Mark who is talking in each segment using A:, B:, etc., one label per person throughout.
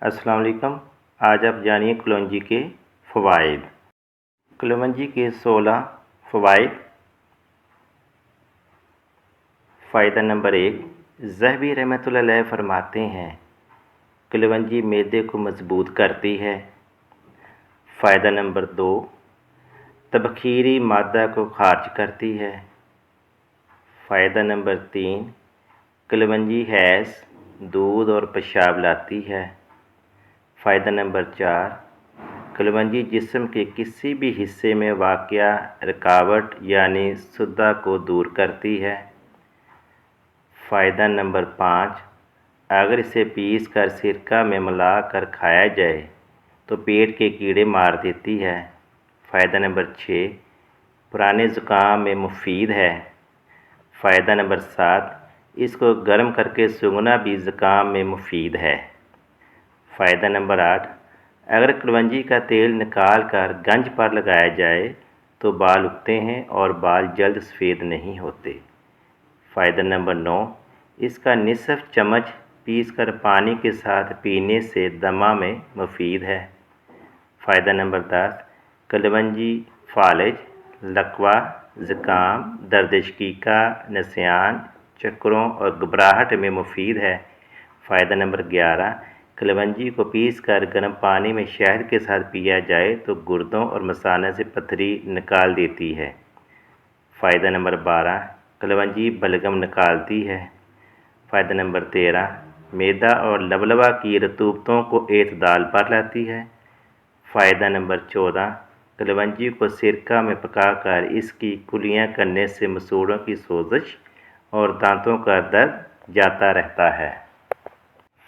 A: अस्सलाम वालेकुम। आज आप जानिए कलौंजी के फ़वाइद। कलौंजी के 16 फ़वाइद। फ़ायदा नंबर 1, ज़हबी रहमतुल्लाह अलैह फरमाते हैं कलौंजी मैदे को मजबूत करती है। फ़ायदा नंबर 2, तबखीरी मादा को खारिज करती है। फ़ायदा नंबर 3, कलौंजी हैज़, दूध और पेशाब लाती है। फ़ायदा नंबर 4, कलौंजी जिस्म के किसी भी हिस्से में वाक़या रुकावट यानी सुद्दा को दूर करती है। फ़ायदा नंबर 5, अगर इसे पीस कर सिरका में मिला कर खाया जाए तो पेट के कीड़े मार देती है। फ़ायदा नंबर 6, पुराने ज़ुकाम में मुफीद है। फ़ायदा नंबर 7, इसको गर्म करके सूंघना भी ज़ुकाम में मुफीद है। फ़ायदा नंबर 8, अगर कलौंजी का तेल निकाल कर गंज पर लगाया जाए तो बाल उगते हैं और बाल जल्द सफ़ेद नहीं होते। फ़ायदा नंबर 9, इसका निसफ चम्मच पीस कर पानी के साथ पीने से दमा में मुफीद है। फ़ायदा नंबर 10, कलौंजी फालिज, लकवा, ज़ुकाम, दर्द शकीका, नसियान, चक्करों और घबराहट में मुफीद है। फ़ायदा नंबर 11, कलौंजी को पीस कर गर्म पानी में शहद के साथ पिया जाए तो गुर्दों और मसाने से पथरी निकाल देती है। फ़ायदा नंबर 12, कलौंजी बलगम निकालती है। फ़ायदा नंबर 13, मैदा और लबलबा की रतूबतों को एतदाल पर लाती है। फ़ायदा नंबर 14, कलौंजी को सिरका में पकाकर इसकी कुलियाँ करने से मसूड़ों की सोजिश और दांतों का दर्द जाता रहता है।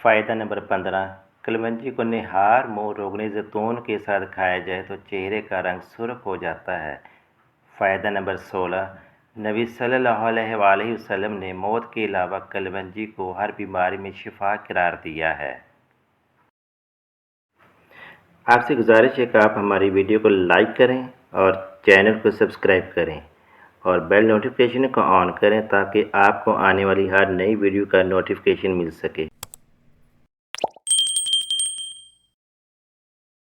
A: फ़ायदा नंबर 15, कलौंजी को निहार मुँह रोगन ज़ैतून के साथ खाया जाए तो चेहरे का रंग सुर्ख हो जाता है। फ़ायदा नंबर 16, नबी सल्लल्लाहु अलैहि वसल्लम ने मौत के अलावा कलौंजी को हर बीमारी में शिफा करार दिया है। आपसे गुजारिश है कि आप हमारी वीडियो को लाइक करें और चैनल को सब्सक्राइब करें और बेल नोटिफिकेशन को ऑन करें ताकि आपको आने वाली हर नई वीडियो का नोटिफिकेशन मिल सके।